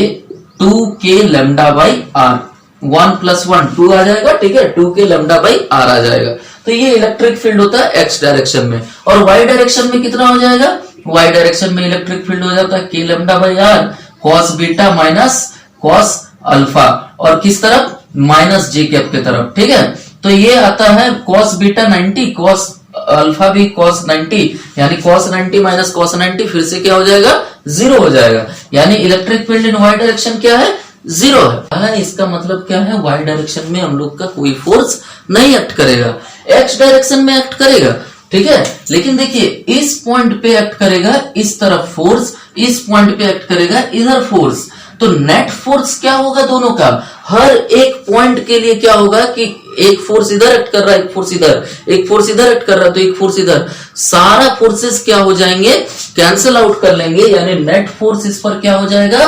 2k लैम्डा बाई आर, 1 + 1 2 आ जाएगा, ठीक है, 2k लैम्डा बाई आर आ जाएगा। तो ये इलेक्ट्रिक फील्ड होता है एक्स डायरेक्शन में, और वाई डायरेक्शन में कितना हो जाएगा, वाई डायरेक्शन में इलेक्ट्रिक फील्ड हो जाता है k lambda by r cos beta minus cos alpha, और किस तरफ, माइनस जे कैप की तरफ, ठीक है, तो ये आता है कॉस बीटा 90 कॉस अल्फा भी कॉस 90, यानी कॉस 90 माइनस कॉस 90 फिर से क्या हो जाएगा, 0 हो जाएगा, यानी electric field in y direction क्या है, 0 है। इसका मतलब क्या है, वाई डायरेक्शन में हम लोग का कोई फोर्स नहीं एक्ट करेगा, एक्स डायरेक्शन में एक्ट करेगा, ठीक है, लेकिन देखिए इस पॉइंट पे एक्ट करेगा इस तरफ फोर्स, इस पॉइंट पे एक्ट करेगा इधर फोर्स, तो नेट फोर्स क्या होगा दोनों का, हर एक पॉइंट के लिए क्या होगा कि एक फोर्स इधर एक्ट कर रहा है, एक फोर्स इधर, एक फोर्स इधर एक्ट कर रहा है, तो एक फोर्स इधर, सारा फोर्सेस क्या हो जाएंगे, कैंसिल आउट कर लेंगे, यानी नेट फोर्स इस पर क्या हो जाएगा,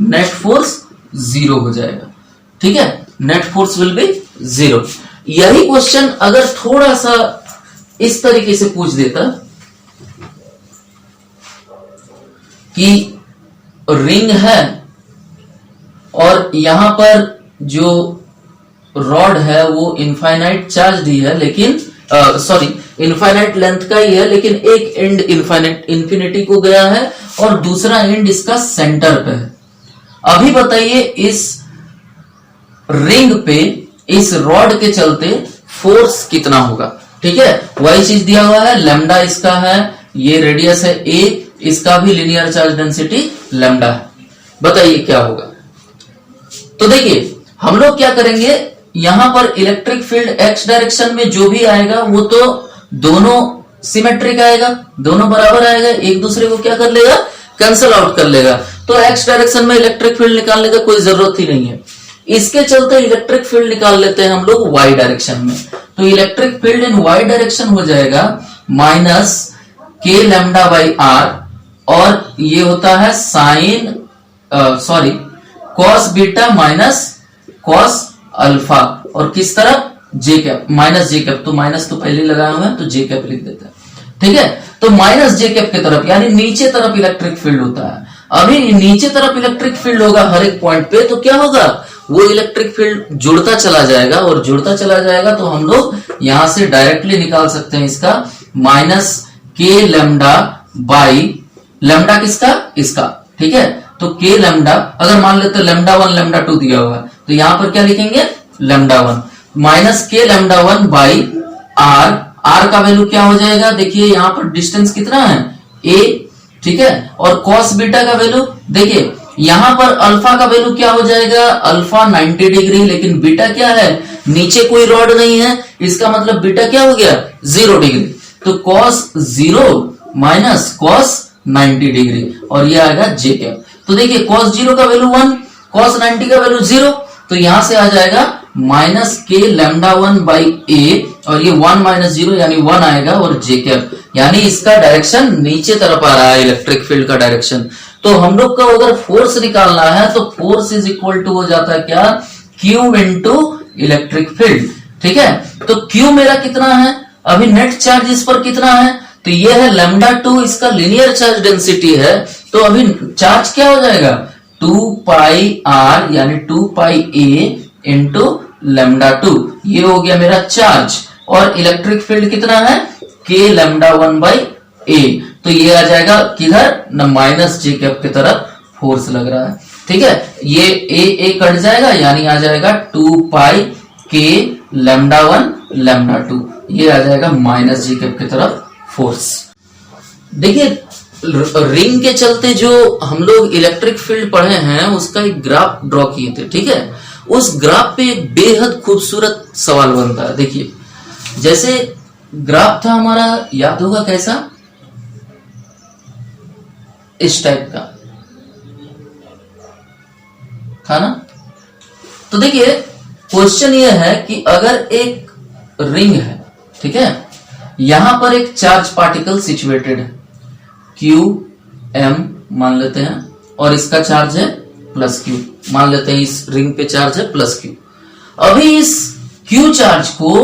नेट फोर्स 0 हो जाएगा। ठीक है, नेट फोर्स विल बी 0। यही क्वेश्चन अगर थोड़ा सा इस तरीके से पूछ देता कि रिंग है और यहां पर जो रॉड है वो इनफाइनाइट चार्ज दी है, लेकिन सॉरी इनफाइनाइट लेंथ का ही है, लेकिन एक एंड इनफाइनाइट इंफिनिटी को गया है और दूसरा एंड इसका सेंटर पे है। अभी बताइए इस रिंग पे इस रॉड के चलते फोर्स कितना होगा। ठीक है, वही चीज दिया हुआ है, लैम्डा इसका है, ये रेडियस है a, इसका भी लिनियर चार्ज डेंसिटी लैम्डा है। बताइए क्या होगा। तो देखिए हम लोग क्या करेंगे, यहां पर इलेक्ट्रिक फील्ड x डायरेक्शन में जो भी आएगा वो तो दोनों सिमेट्रिक आएगा, दोनों बराबर आएगा, एक दूसरे को क्या कर लेगा, कैंसिल आउट कर लेगा। तो x डायरेक्शन में इलेक्ट्रिक फील्ड निकालने का कोई जरूरत ही नहीं है। इसके चलते इलेक्ट्रिक फील्ड निकाल लेते हैं हम लोग y डायरेक्शन में। तो electric field in y direction हो जाएगा minus k lambda by r, और ये होता है sine sorry cos beta minus cos alpha, और किस तरफ j cap, minus j cap, तो माइनस तो पहले लगाए हुए हैं तो जे कैप लिख देते हैं। ठीक है, तो माइनस जे कैप की तरफ यानी नीचे तरफ इलेक्ट्रिक फील्ड होता है। अभी नीचे तरफ इलेक्ट्रिक फील्ड होगा हर एक पॉइंट पे, तो क्या होगा, वो इलेक्ट्रिक फील्ड जुड़ता चला जाएगा, और जुड़ता चला जाएगा तो हम लोग यहां से डायरेक्टली निकाल सकते हैं इसका माइनस के लैम्डा बाई, लैम्डा किसका, इसका। ठीक है, तो के लैम्डा, अगर मान लेते लैम्डा 1 लैम्डा 2 दिया हुआ है तो यहां पर क्या लिखेंगे, लैम्डा 1 माइनस के लैम्डा 1 बाई आर, आर का वैल्यू क्या हो जाएगा, देखिए यहां पर डिस्टेंस कितना है a, ठीक है, और कॉस बीटा का वैल्यू देखिए यहां पर अल्फा का वैल्यू क्या हो जाएगा, अल्फा 90 डिग्री, लेकिन बीटा क्या है, नीचे कोई रॉड नहीं है, इसका मतलब बीटा क्या हो गया, 0 डिग्री। तो कॉस 0 माइनस कॉस 90 डिग्री, और ये आएगा जे कैप। तो देखिए कॉस 0 का वैल्यू 1, कॉस 90 का वैल्यू 0, तो यहां से आ जाएगा माइनस के लैम्डा 1 बाई ए, और ये 1 माइनस 0 यानी 1 आएगा, और जे कैप यानी इसका डायरेक्शन नीचे तरफ आ रहा है, इलेक्ट्रिक फील्ड का डायरेक्शन। तो हम लोग का अगर फोर्स निकालना है तो फोर्स इज इक्वल टू हो जाता है क्या, क्यू इंटू इलेक्ट्रिक फील्ड। ठीक है, तो क्यू मेरा कितना है, अभी नेट चार्ज इस पर कितना है, तो ये है लैम्डा 2, इसका लिनियर चार्ज डेंसिटी है, तो अभी चार्ज क्या हो जाएगा, 2 पाई आर यानी 2 पाई ए इंटू लैम्डा 2, ये हो गया मेरा चार्ज। और इलेक्ट्रिक फील्ड कितना है, के लैम्डा 1 बाई ए, तो ये आ जाएगा किधर, न माइनस जे कैप की तरफ फोर्स लग रहा है। ठीक है, ये ए कट जाएगा यानी आ जाएगा 2 पाई के लैम्डा 1 लैम्डा 2, ये आ जाएगा माइनस जे कैप की तरफ फोर्स। देखिए रिंग के चलते जो हम लोग इलेक्ट्रिक फील्ड पढ़े हैं उसका एक ग्राफ ड्रॉ किए थे। ठीक है, उस ग्राफ पे एक बेहद खूबसूरत सवाल बनता है। देखिए जैसे ग्राफ था हमारा, याद होगा कैसा, इस टाइप का था ना। तो देखिए क्वेश्चन ये है कि अगर एक रिंग है, ठीक है, यहां पर एक चार्ज पार्टिकल सिचुएटेड है, क्यू एम मान लेते हैं, और इसका चार्ज है प्लस क्यू, मान लेते हैं इस रिंग पे चार्ज है प्लस क्यू। अभी इस क्यू चार्ज को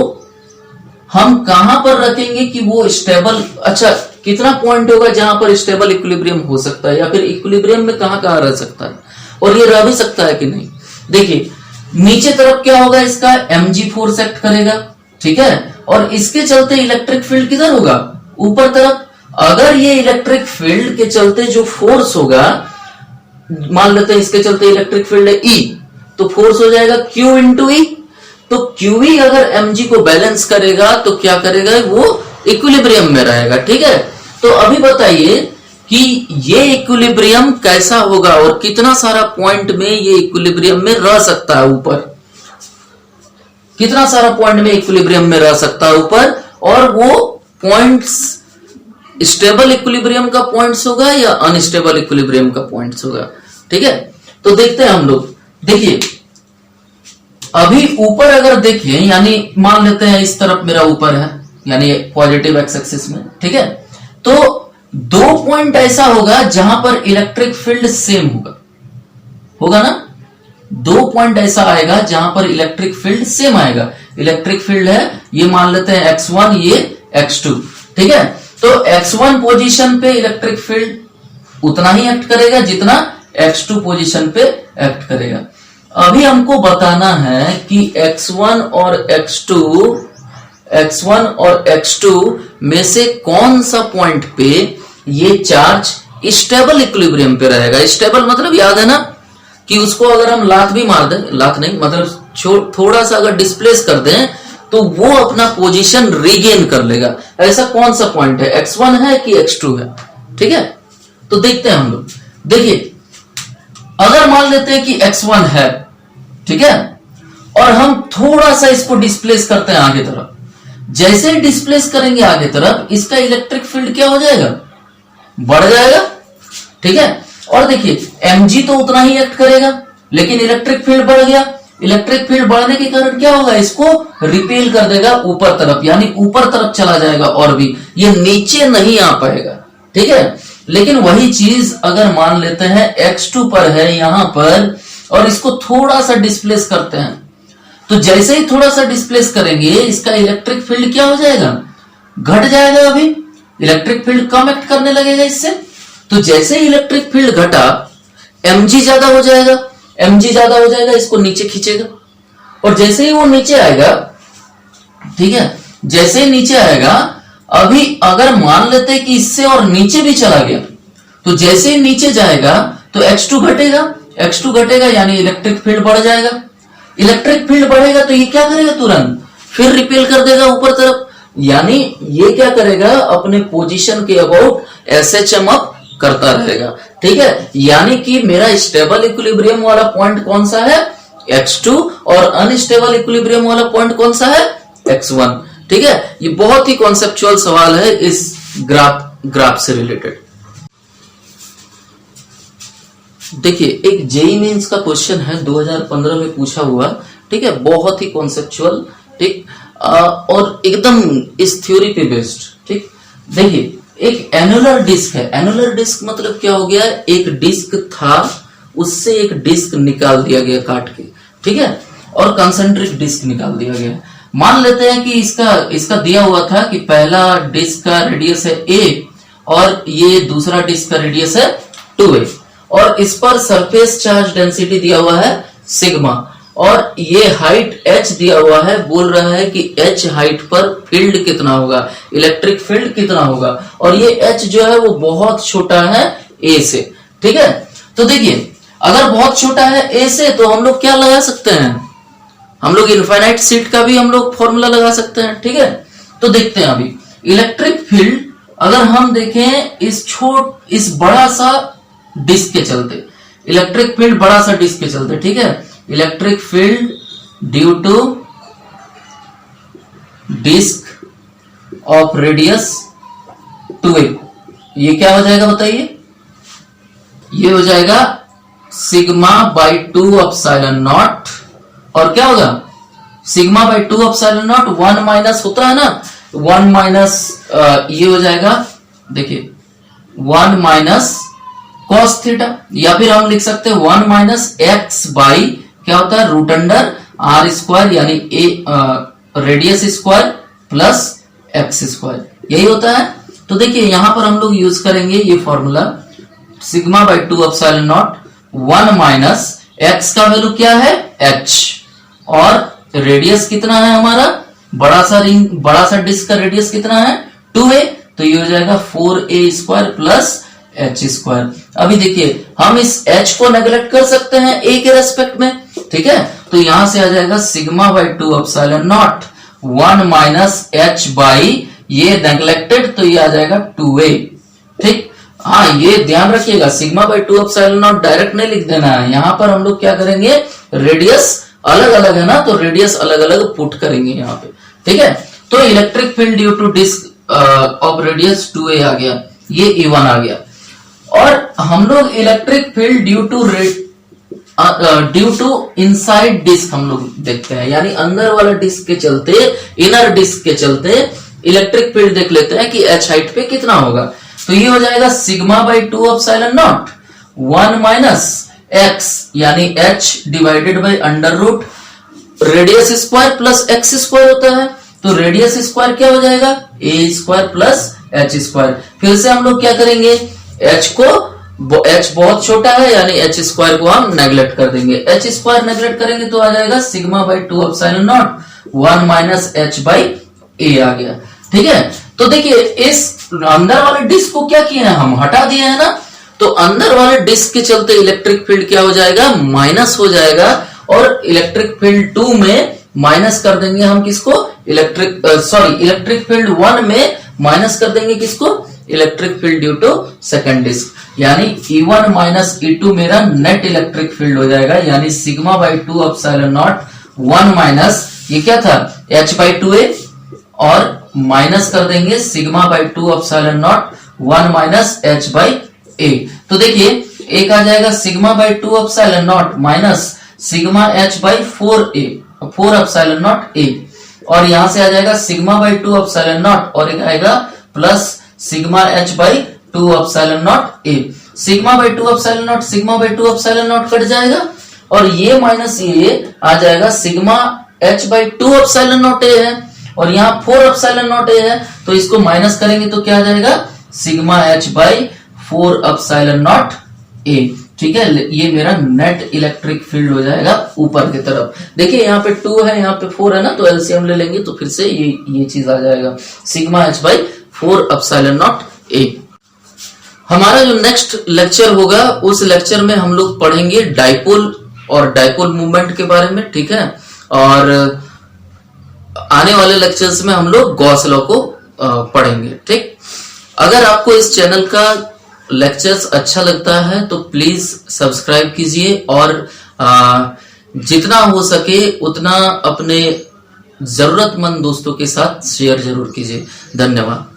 हम कहां पर रखेंगे कि वो स्टेबल, अच्छा कितना पॉइंट होगा जहां पर स्टेबल इक्विलिब्रियम हो सकता है, या फिर इक्विलिब्रियम में कहां कहां रह सकता है, और ये रह भी सकता है कि नहीं। देखिए नीचे तरफ क्या होगा, इसका mg फोर्स एक्ट करेगा, ठीक है, और इसके चलते इलेक्ट्रिक फील्ड किधर होगा, ऊपर तरफ। अगर ये इलेक्ट्रिक फील्ड के चलते जो फोर्स होगा, मान लेते हैं इसके चलते इलेक्ट्रिक फील्ड है E, तो फोर्स हो जाएगा Q इंटू E। तो QE अगर mg को बैलेंस करेगा तो क्या करेगा, वो इक्विलिब्रियम में रहेगा। ठीक है, तो अभी बताइए कि ये इक्विलिब्रियम कैसा होगा और कितना सारा पॉइंट में ये इक्विलिब्रियम में रह सकता है, ऊपर कितना सारा पॉइंट में इक्विलिब्रियम में रह सकता है ऊपर, और वो पॉइंट्स स्टेबल इक्विलिब्रियम का पॉइंट्स होगा या अनस्टेबल इक्विलिब्रियम का पॉइंट्स होगा। ठीक है, तो देखते हैं हम लोग। देखिए अभी ऊपर अगर देखें, यानी मान लेते हैं इस तरफ मेरा ऊपर है, यानी पॉजिटिव एक्स एक्सिस में, ठीक है। तो 2 पॉइंट ऐसा होगा जहां पर इलेक्ट्रिक फील्ड सेम होगा ना। 2 पॉइंट ऐसा आएगा जहां पर इलेक्ट्रिक फील्ड सेम आएगा। इलेक्ट्रिक फील्ड है, ये मान लेते हैं x1, ये x2, ठीक है। तो x1 पोजीशन पे इलेक्ट्रिक फील्ड उतना ही एक्ट करेगा जितना x2 पोजीशन पे एक्ट करेगा। अभी हमको बताना है कि x1 और x2 में से कौन सा पॉइंट पे ये चार्ज स्टेबल इक्विलिब्रियम पे रहेगा। स्टेबल मतलब याद है ना कि उसको अगर हम लात भी मार दें, लात नहीं मतलब थोड़ा सा अगर डिस्प्लेस कर दें तो वो अपना पोजीशन रीगेन कर लेगा। ऐसा कौन सा पॉइंट है, x1 है कि x2 है, ठीक है। तो देखते हैं हम लोग। देखिए अगर मान लेते हैं कि x1 है, ठीक है, और हम थोड़ा सा इसको डिस्प्लेस करते हैं आगे तरफ। जैसे ही डिस्प्लेस करेंगे आगे तरफ, इसका इलेक्ट्रिक फील्ड क्या हो जाएगा, बढ़ जाएगा, ठीक है। और देखिए mg तो उतना ही एक्ट करेगा, लेकिन इलेक्ट्रिक फील्ड बढ़ गया। इलेक्ट्रिक फील्ड बढ़ने के कारण क्या होगा, इसको रिपेल कर देगा ऊपर तरफ, यानी ऊपर तरफ चला जाएगा और भी ये नीचे नहीं आ पाएगा, ठीक है। लेकिन वही चीज अगर मान लेते हैं x2 पर है यहां पर, और इसको थोड़ा सा डिस्प्लेस करते हैं, तो जैसे ही थोड़ा सा डिस्प्लेस करेंगे इसका इलेक्ट्रिक फील्ड क्या हो जाएगा, घट जाएगा। अभी इलेक्ट्रिक फील्ड कम एक्ट करने लगेगा इससे। तो जैसे ही इलेक्ट्रिक फील्ड घटा, mg ज्यादा हो जाएगा, mg ज्यादा हो जाएगा, इसको नीचे खींचेगा। और जैसे ही वो नीचे आएगा, ठीक है, जैसे ही नीचे आएगा, अभी अगर मान लेते हैं कि इससे और नीचे भी चला गया, तो जैसे ही नीचे जाएगा तो x2 घटेगा, यानी इलेक्ट्रिक फील्ड बढ़ जाएगा। इलेक्ट्रिक फील्ड बढ़ेगा तो ये क्या करेगा, तुरंत फिर रिपेल कर देगा ऊपर तरफ, यानी ये क्या करेगा, अपने पोजीशन के अबाउट SHM अप करता रहेगा, ठीक है। यानी कि मेरा स्टेबल इक्विलिब्रियम वाला पॉइंट कौन सा है, x2, और अनस्टेबल इक्विलिब्रियम वाला पॉइंट कौन सा है, x1, ठीक है। ये बहुत ही कॉन्सेप्चुअल सवाल है इस ग्राफ से रिलेटेड। देखिए एक जेई मीन्स का क्वेश्चन है, 2015 में पूछा हुआ, ठीक है, बहुत ही कॉन्सेप्चुअल, ठीक, और एकदम इस थ्योरी पे बेस्ड, ठीक। देखिए एक एनुलर डिस्क है। एनुलर डिस्क मतलब क्या हो गया, एक डिस्क था, उससे एक डिस्क निकाल दिया गया काट के, ठीक है, और कंसेंट्रिक डिस्क निकाल दिया गया। मान लेते हैं कि इसका दिया हुआ था कि पहला डिस्क का रेडियस है a और ये दूसरा डिस्क का रेडियस है 2a, और इस पर सरफेस चार्ज डेंसिटी दिया हुआ है सिग्मा, और ये हाइट h दिया हुआ है। बोल रहा है कि h हाइट पर फील्ड कितना होगा, इलेक्ट्रिक फील्ड कितना होगा, और ये h जो है वो बहुत छोटा है a से, ठीक है। तो देखिए अगर बहुत छोटा है a से, तो हम लोग क्या लगा सकते हैं, हम लोग इनफाइनाइट सीट का भी हम लोग फॉर्मूला लगा सकते हैं, ठीक है। तो देखते हैं अभी इलेक्ट्रिक फील्ड अगर हम देखें इस बड़ा सा डिस्क के चलते, इलेक्ट्रिक फील्ड बड़ा सा डिस्क के चलते, ठीक है, electric field due to disc of radius 2a, ये क्या हो जाएगा बताइए, ये हो जाएगा सिग्मा बाई 2 एप्सिलॉन नॉट, और क्या होगा sigma by 2 epsilon nought, 1 minus होता है ना, 1 माइनस ये हो जाएगा, देखिए 1 माइनस कॉस थीटा, या फिर हम लिख सकते हैं 1 माइनस एक्स बाई क्या होता है रूट अंडर आर स्क्वायर, यानी A radius square plus x square, यही होता है। तो देखिए यहां पर हम लोग यूज करेंगे ये formula, sigma by 2 epsilon nought, 1 minus x का वैल्यू क्या है h, और रेडियस कितना है हमारा, बड़ा सा डिस्क का रेडियस कितना है 2a, तो ये हो जाएगा 4a square plus h square. अभी देखिए हम इस h को नेगलेक्ट कर सकते हैं a के रेस्पेक्ट में, ठीक है, तो यहां से आ जाएगा sigma by 2 epsilon nought 1 minus h by ये नेगलेक्टेड, तो ये आ जाएगा 2a, ठीक। हाँ ये ध्यान रखिएगा, sigma by 2 epsilon not direct नहीं लिख देना है, यहां पर हम लोग क्या करेंगे, रेडियस अलग अलग है ना, तो रेडियस अलग अलग पुट करेंगे यहाँ पे, ठीक है। तो electric field due to disc of radius 2a आ गया, ये E1 आ गया। और हम लोग electric field due to due to inside disc हम लोग देखते हैं, यानी अंदर वाला डिस्क के चलते, इनर डिस्क के चलते इलेक्ट्रिक फील्ड देख लेते हैं कि h हाइट पे कितना होगा। तो ये हो जाएगा sigma by 2 epsilon nought 1 minus x यानी h divided by under root radius square plus x square होता है। तो रेडियस स्क्वायर क्या हो जाएगा, a square plus h square. फिर से हम लोग क्या करेंगे, h बहुत छोटा है यानी h स्क्वायर को हम नेगलेक्ट कर देंगे, h स्क्वायर नेगलेक्ट करेंगे तो आ जाएगा sigma by 2 epsilon nought 1 minus h by a आ गया। ठीक है, तो देखिए इस अंदर वाले डिस्क को क्या किया है, हम हटा दिए है ना, तो अंदर वाले डिस्क के चलते इलेक्ट्रिक फील्ड क्या हो जाएगा, माइनस हो जाएगा। और इलेक्ट्रिक फील्ड 2 में माइनस कर देंगे हम किसको, इलेक्ट्रिक फील्ड 1 में माइनस कर देंगे किसको, electric field due to second disc, यानी E1 माइनस E2 मेरा नेट इलेक्ट्रिक फील्ड हो जाएगा, यानी sigma by 2 epsilon nought 1 minus ये क्या था h बाई 2a और माइनस कर देंगे sigma by 2 epsilon nought 1 minus h by a। तो देखिए एक आ जाएगा sigma by 2 epsilon not minus sigma h by 4 epsilon not a, और यहां से आ जाएगा सिग्मा बाई 2 एप्सिलॉन नॉट और एक आएगा plus sigma h by 2 epsilon not a। Sigma by 2 epsilon not sigma by 2 epsilon not cut जाएगा और ये माइनस ये आ जाएगा sigma h by 2 epsilon not a है और यहाँ 4 एप्सिलॉन नॉट a है, तो इसको माइनस करेंगे तो क्या आ जाएगा sigma h by 4 epsilon not a। ठीक है, ये मेरा नेट इलेक्ट्रिक फील्ड हो जाएगा ऊपर की तरफ। देखिए यहाँ पे 2 है, यहाँ पे 4 है ना, तो एलसीएम ले लेंगे तो फिर से ये चीज आ जाएगा sigma h by 4 epsilon not a। हमारा जो नेक्स्ट लेक्चर होगा उस लेक्चर में हम लोग पढ़ेंगे डाइपोल और डाइपोल मूवमेंट के बारे में। ठीक है, और आने वाले लेक्चर्स में हम लोग गॉस लॉ को पढ़ेंगे। ठीक, अगर आपको इस चैनल का लेक्चर्स अच्छा लगता है तो प्लीज सब्सक्राइब कीजिए और जितना हो सके उतना अपने जरूरतमंद दोस्तों के साथ शेयर जरूर कीजिए। धन्यवाद।